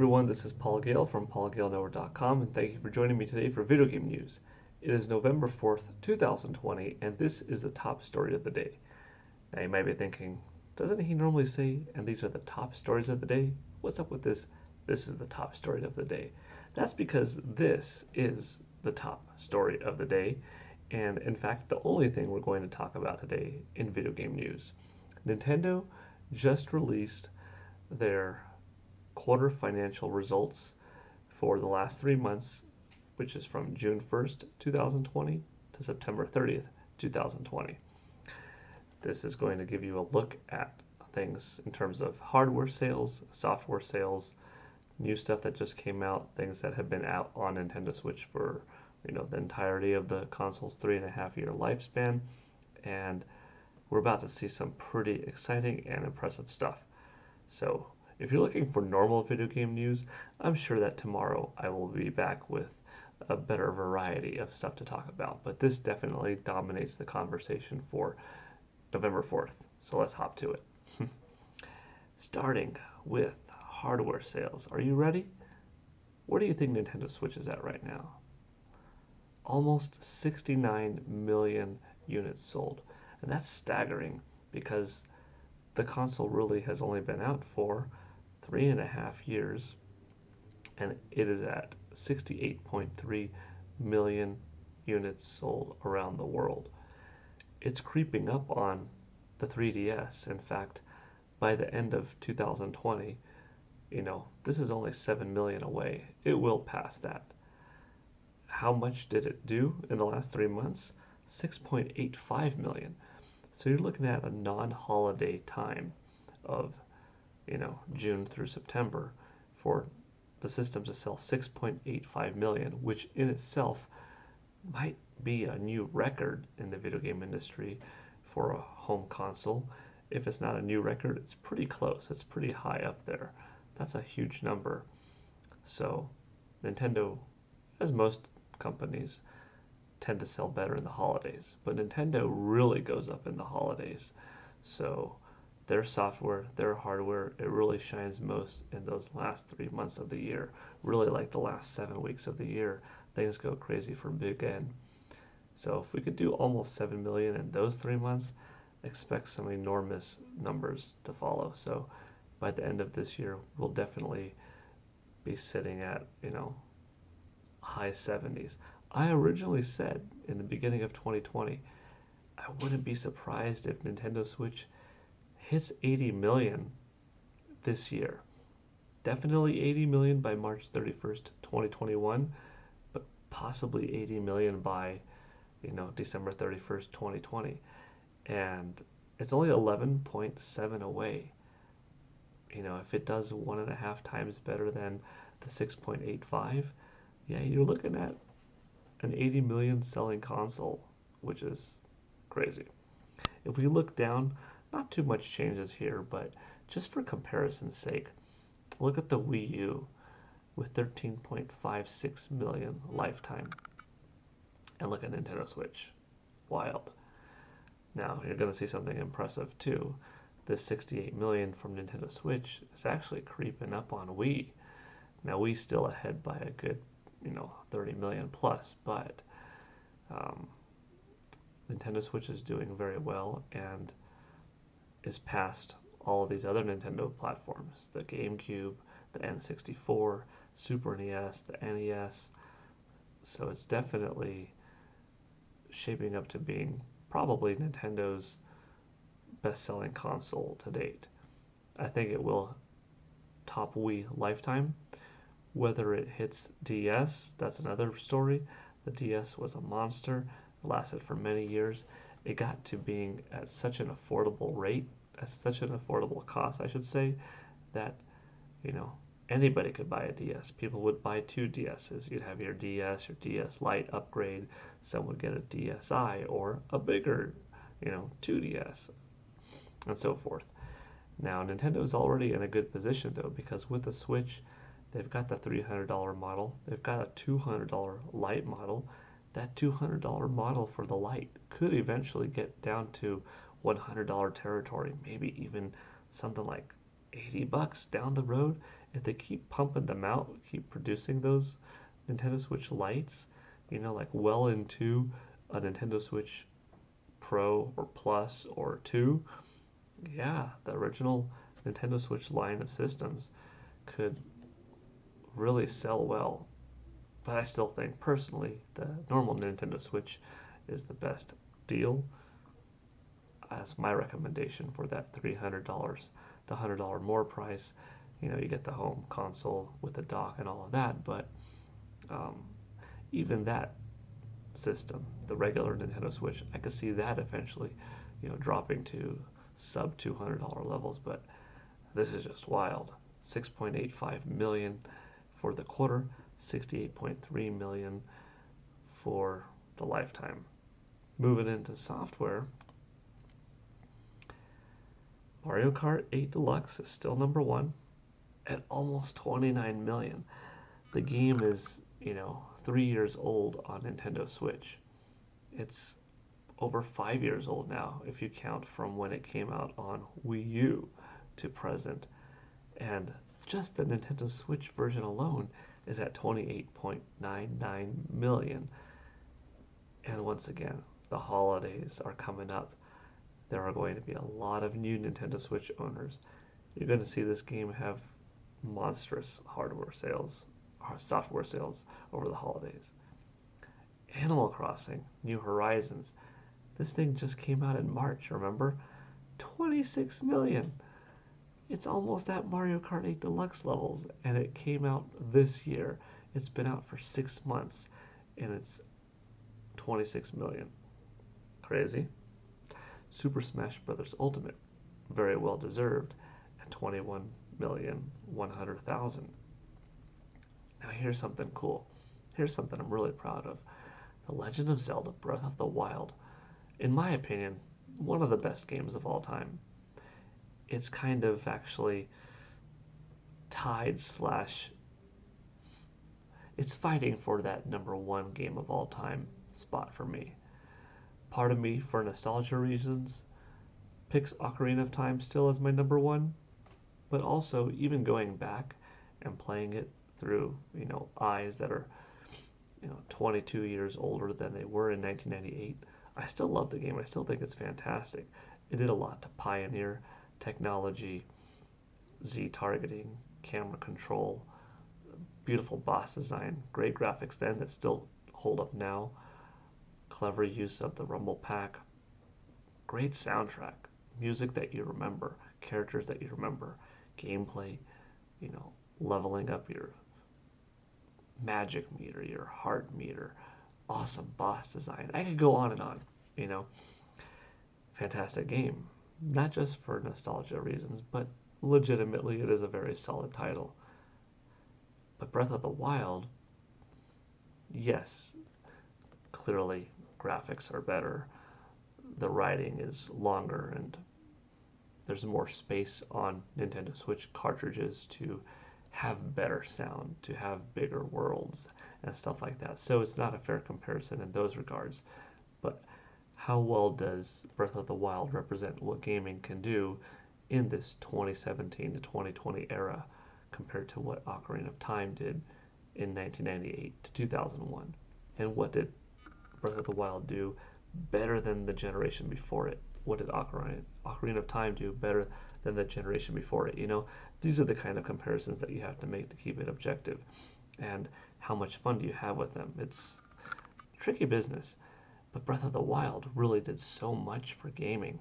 everyone, this is Paul Gale from paulgalenetwork.com, and thank you for joining me today for video game news. It is November 4th, 2020, and this is the top story of the day. Now you might be thinking, doesn't he normally say, and these are the top stories of the day? What's up with this? This is the top story of the day. That's because this is the top story of the day, and in fact, the only thing we're going to talk about today in video game news. Nintendo just released their quarter financial results for the last 3 months, which is from June 1st, 2020 to September 30th, 2020. This is going to give you a look at things in terms of hardware sales, software sales, new stuff that just came out, things that have been out on Nintendo Switch for the entirety of the console's 3.5-year lifespan, and we're about to see some pretty exciting and impressive stuff. So if you're looking for normal video game news, I'm sure that tomorrow I will be back with a better variety of stuff to talk about. But this definitely dominates the conversation for November 4th. So let's hop to it. Starting with hardware sales. Are you ready? Where do you think Nintendo Switch is at right now? Almost 69 million units sold. And that's staggering because the console really has only been out for 3.5 years, and it is at 68.3 million units sold around the world. It's creeping up on the 3DS. In fact, by the end of 2020, this is only 7 million away. It will pass that. How much did it do in the last 3 months? 6.85 million. So you're looking at a non-holiday time of June through September for the system to sell 6.85 million, which in itself might be a new record in the video game industry for a home console. If it's not a new record, it's pretty close. It's pretty high up there. That's a huge number. So Nintendo, as most companies, tend to sell better in the holidays, but Nintendo really goes up in the holidays. So their software, their hardware, it really shines most in those last 3 months of the year. Really like the last 7 weeks of the year, things go crazy for Big N. So if we could do almost 7 million in those 3 months, expect some enormous numbers to follow. So by the end of this year, we'll definitely be sitting at, high 70s. I originally said in the beginning of 2020, I wouldn't be surprised if Nintendo Switch hits 80 million this year. Definitely 80 million by March 31st, 2021, but possibly 80 million by, December 31st, 2020. And it's only 11.7 away. If it does 1.5 times better than the 6.85, yeah, you're looking at an 80 million selling console, which is crazy. If we look down, not too much changes here, but just for comparison's sake, look at the Wii U with 13.56 million lifetime, and look at Nintendo Switch. Wild. Now, you're going to see something impressive too. This 68 million from Nintendo Switch is actually creeping up on Wii. Now, Wii's still ahead by a good 30 million plus, but Nintendo Switch is doing very well and is past all of these other Nintendo platforms, the GameCube, the N64, Super NES, the NES. So it's definitely shaping up to being probably Nintendo's best-selling console to date. I think it will top Wii lifetime. Whether it hits DS, that's another story. The DS was a monster. It lasted for many years. It got to being at such an affordable rate, at such an affordable cost, I should say, that, anybody could buy a DS. People would buy 2 DSs. You'd have your DS, your DS Lite upgrade. Some would get a DSi or a bigger, 2DS, and so forth. Now, Nintendo is already in a good position, though, because with the Switch, they've got the $300 model. They've got a $200 Lite model. That $200 model for the Lite could eventually get down to $100 territory, maybe even something like $80 down the road. if they keep pumping them out, keep producing those Nintendo Switch Lites, like well into a Nintendo Switch Pro or Plus or 2, yeah, the original Nintendo Switch line of systems could really sell well. But I still think, personally, the normal Nintendo Switch is the best deal. As my recommendation for that $300, the $100 more price. You get the home console with the dock and all of that, but um, even that system, the regular Nintendo Switch, I could see that eventually, dropping to sub $200 levels. But this is just wild. 6.85 million for the quarter, 68.3 million for the lifetime. Moving into software, Mario Kart 8 Deluxe is still number one at almost 29 million. The game is, 3 years old on Nintendo Switch. It's over 5 years old now if you count from when it came out on Wii U to present. And just the Nintendo Switch version alone is at 28.99 million. And once again, the holidays are coming up. There are going to be a lot of new Nintendo Switch owners. You're going to see this game have monstrous hardware sales, or software sales over the holidays. Animal Crossing, New Horizons. This thing just came out in March, remember? 26 million. It's almost at Mario Kart 8 Deluxe levels, and it came out this year. It's been out for 6 months, and it's 26 million. Crazy. Super Smash Bros. Ultimate, very well deserved, at 21,100,000. Now here's something cool. Here's something I'm really proud of. The Legend of Zelda Breath of the Wild. In my opinion, one of the best games of all time. It's kind of actually tied slash it's fighting for that number one game of all time spot for me. Part of me, for nostalgia reasons, picks Ocarina of Time still as my number one, but also even going back and playing it through, eyes that are, 22 years older than they were in 1998, I still love the game. I still think it's fantastic. It did a lot to pioneer technology, Z targeting, camera control, beautiful boss design, great graphics then that still hold up now, clever use of the rumble pack, great soundtrack, music that you remember, characters that you remember, gameplay, leveling up your magic meter, your heart meter, awesome boss design. I could go on and on, fantastic game. Not just for nostalgia reasons, but legitimately it is a very solid title. But Breath of the Wild, yes, clearly graphics are better. The writing is longer and there's more space on Nintendo Switch cartridges to have better sound, to have bigger worlds and stuff like that. So it's not a fair comparison in those regards. But how well does Breath of the Wild represent what gaming can do in this 2017 to 2020 era compared to what Ocarina of Time did in 1998 to 2001? And what did Breath of the Wild do better than the generation before it? What did Ocarina of Time do better than the generation before it? These are the kind of comparisons that you have to make to keep it objective. And how much fun do you have with them? It's tricky business. But Breath of the Wild really did so much for gaming.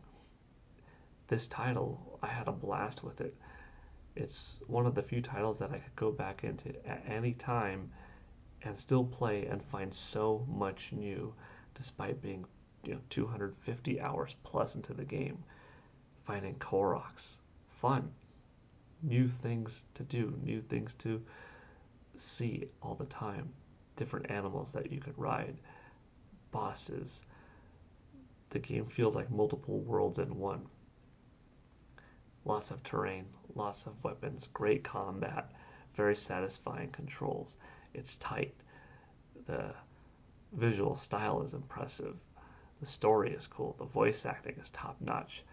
This title, I had a blast with it. It's one of the few titles that I could go back into at any time and still play and find so much new, despite being 250 hours plus into the game. Finding Koroks, fun, new things to do, new things to see all the time, different animals that you could ride, bosses. The game feels like multiple worlds in one. Lots of terrain, lots of weapons, great combat, very satisfying controls. It's tight. The visual style is impressive. The story is cool. The voice acting is top notch.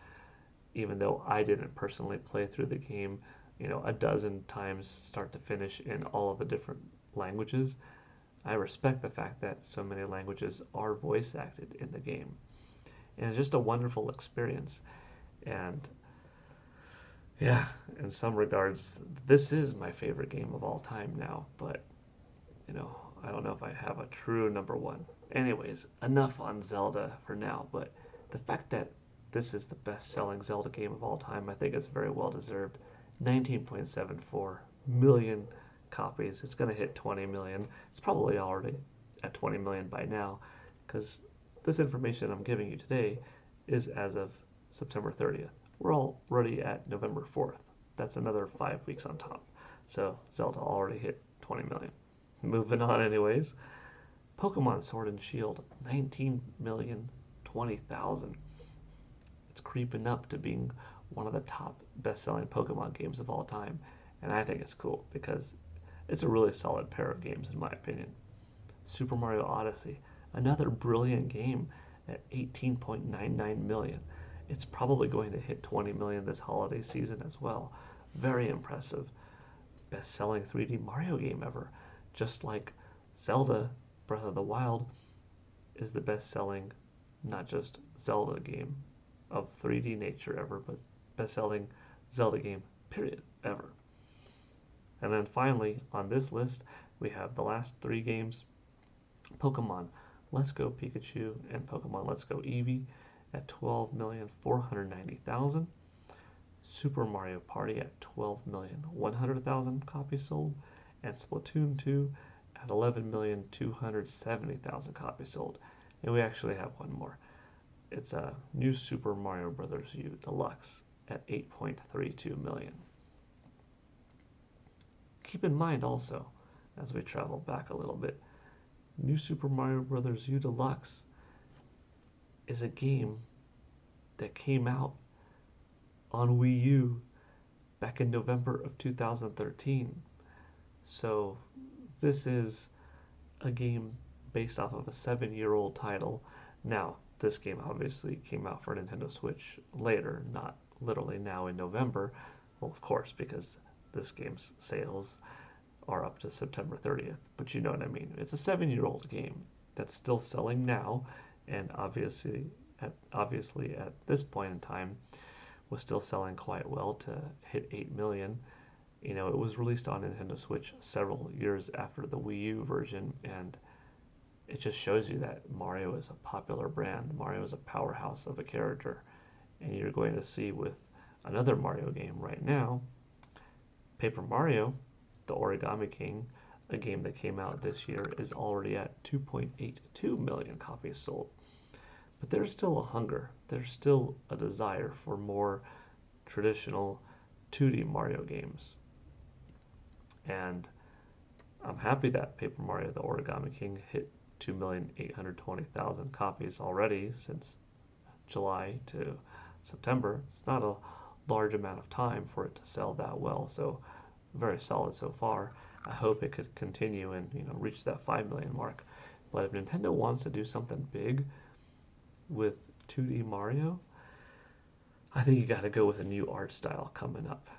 Even though I didn't personally play through the game a dozen times start to finish in all of the different languages. I respect the fact that so many languages are voice acted in the game. And it's just a wonderful experience. And yeah, in some regards, this is my favorite game of all time now, but I don't know if I have a true number one. Anyways, enough on Zelda for now, but the fact that this is the best selling Zelda game of all time, I think it's very well deserved. 19.74 million copies. It's going to hit 20 million. It's probably already at 20 million by now, because this information I'm giving you today is as of September 30th. We're already at November 4th. That's another 5 weeks on top. So Zelda already hit 20 million. Moving on anyways. Pokemon Sword and Shield, 19,020,000. It's creeping up to being one of the top best-selling Pokemon games of all time. And I think it's cool because it's a really solid pair of games in my opinion. Super Mario Odyssey, another brilliant game at 18.99 million. It's probably going to hit 20 million this holiday season as well. Very impressive. Best-selling 3D Mario game ever. Just like Zelda Breath of the Wild is the best-selling, not just Zelda game of 3D nature ever, but best-selling Zelda game, period, ever. And then finally, on this list, we have the last three games, Pokemon Let's Go Pikachu and Pokemon Let's Go Eevee at 12,490,000. Super Mario Party at 12,100,000 copies sold, and Splatoon 2 at 11,270,000 copies sold. And we actually have one more. It's a New Super Mario Bros. U Deluxe at 8.32 million. Keep in mind also, as we travel back a little bit, New Super Mario Bros. U Deluxe is a game that came out on Wii U back in November of 2013. So this is a game based off of a 7-year-old title. Now, this game obviously came out for Nintendo Switch later, not literally now in November. Well, of course, because this game's sales are up to September 30th, but you know what I mean. It's a 7-year-old game that's still selling now, and obviously at this point in time was still selling quite well to hit 8 million. It was released on Nintendo Switch several years after the Wii U version, and it just shows you that Mario is a popular brand. Mario is a powerhouse of a character, and you're going to see with another Mario game right now, Paper Mario, the Origami King, a game that came out this year, is already at 2.82 million copies sold. But there's still a hunger, there's still a desire for more traditional 2D Mario games. And I'm happy that Paper Mario the Origami King hit 2,820,000 copies already since July to September. It's not a large amount of time for it to sell that well, so very solid so far. I hope it could continue and reach that 5 million mark. But if Nintendo wants to do something big with 2D Mario, I think you got to go with a new art style coming up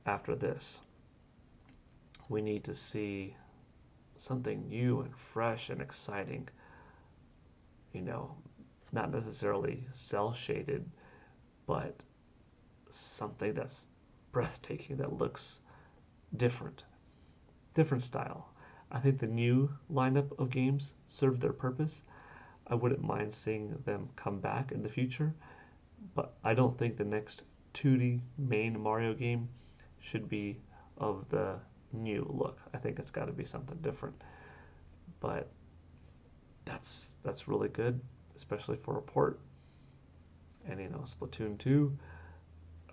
after this. We need to see something new and fresh and exciting, not necessarily cel shaded, but something that's breathtaking, that looks different style. I think the new lineup of games serve their purpose. I wouldn't mind seeing them come back in the future, but I don't think the next 2D main Mario game should be of the new look. I think it's got to be something different. But that's really good, especially for a port. And Splatoon 2,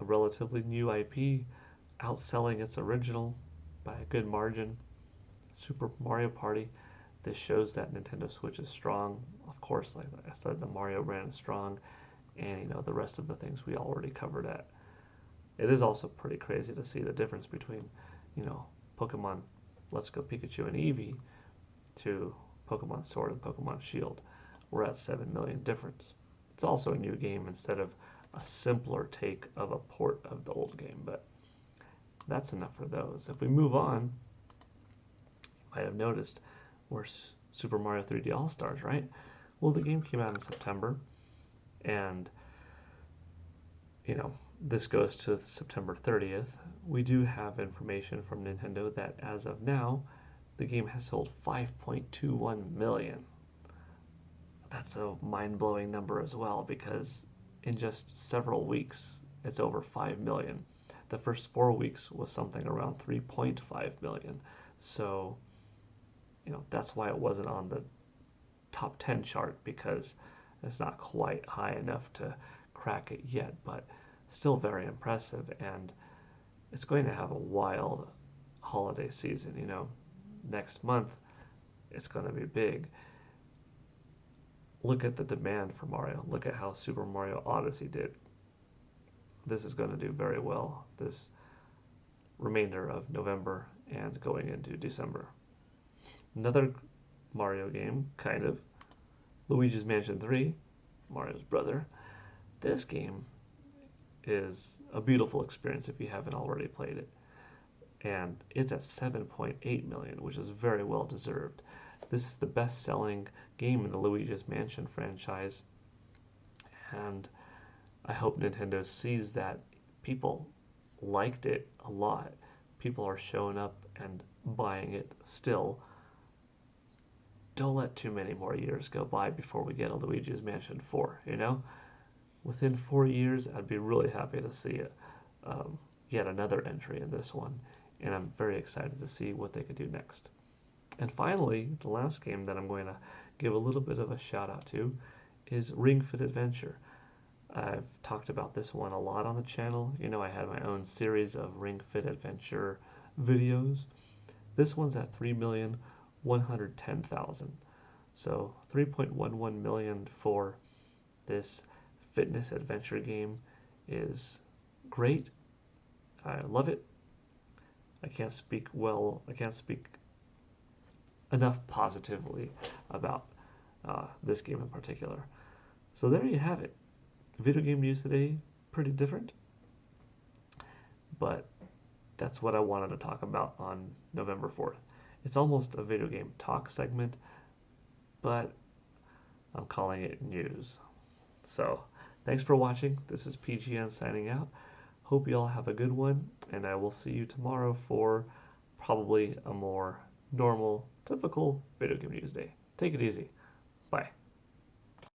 a relatively new IP, outselling its original by a good margin. Super Mario Party, this shows that Nintendo Switch is strong. Of course, like I said, the Mario brand is strong, and the rest of the things we already covered at. It is also pretty crazy to see the difference between, Pokemon Let's Go Pikachu and Eevee to Pokemon Sword and Pokemon Shield. We're at 7 million difference. It's also a new game instead of a simpler take of a port of the old game, but that's enough for those. If we move on, you might have noticed we're Super Mario 3D All-Stars, right? Well, the game came out in September, and this goes to September 30th. We do have information from Nintendo that as of now, the game has sold 5.21 million. That's a mind-blowing number as well, because in just several weeks, it's over 5 million. The first 4 weeks was something around 3.5 million. So, that's why it wasn't on the top 10 chart, because it's not quite high enough to crack it yet, but still very impressive. And it's going to have a wild holiday season. Next month it's going to be big. Look at the demand for Mario. Look at how Super Mario Odyssey did. This is going to do very well this remainder of November and going into December. Another Mario game, kind of, Luigi's Mansion 3, Mario's brother. This game is a beautiful experience if you haven't already played it. And it's at 7.8 million, which is very well deserved. This is the best-selling game in the Luigi's Mansion franchise, and I hope Nintendo sees that people liked it a lot. People are showing up and buying it still. Don't let too many more years go by before we get a Luigi's Mansion 4, Within 4 years, I'd be really happy to see it. Yet another entry in this one, and I'm very excited to see what they could do next. And finally, the last game that I'm going to give a little bit of a shout out to is Ring Fit Adventure. I've talked about this one a lot on the channel. I had my own series of Ring Fit Adventure videos. This one's at 3,110,000. So 3.11 million for this fitness adventure game is great. I love it. I can't speak enough positively about this game in particular. So there you have it. Video game news today, pretty different, but that's what I wanted to talk about on November 4th. It's almost a video game talk segment, but I'm calling it news. So thanks for watching. This is PGN signing out. Hope you all have a good one, and I will see you tomorrow for probably a more normal, typical video game news day. Take it easy. Bye.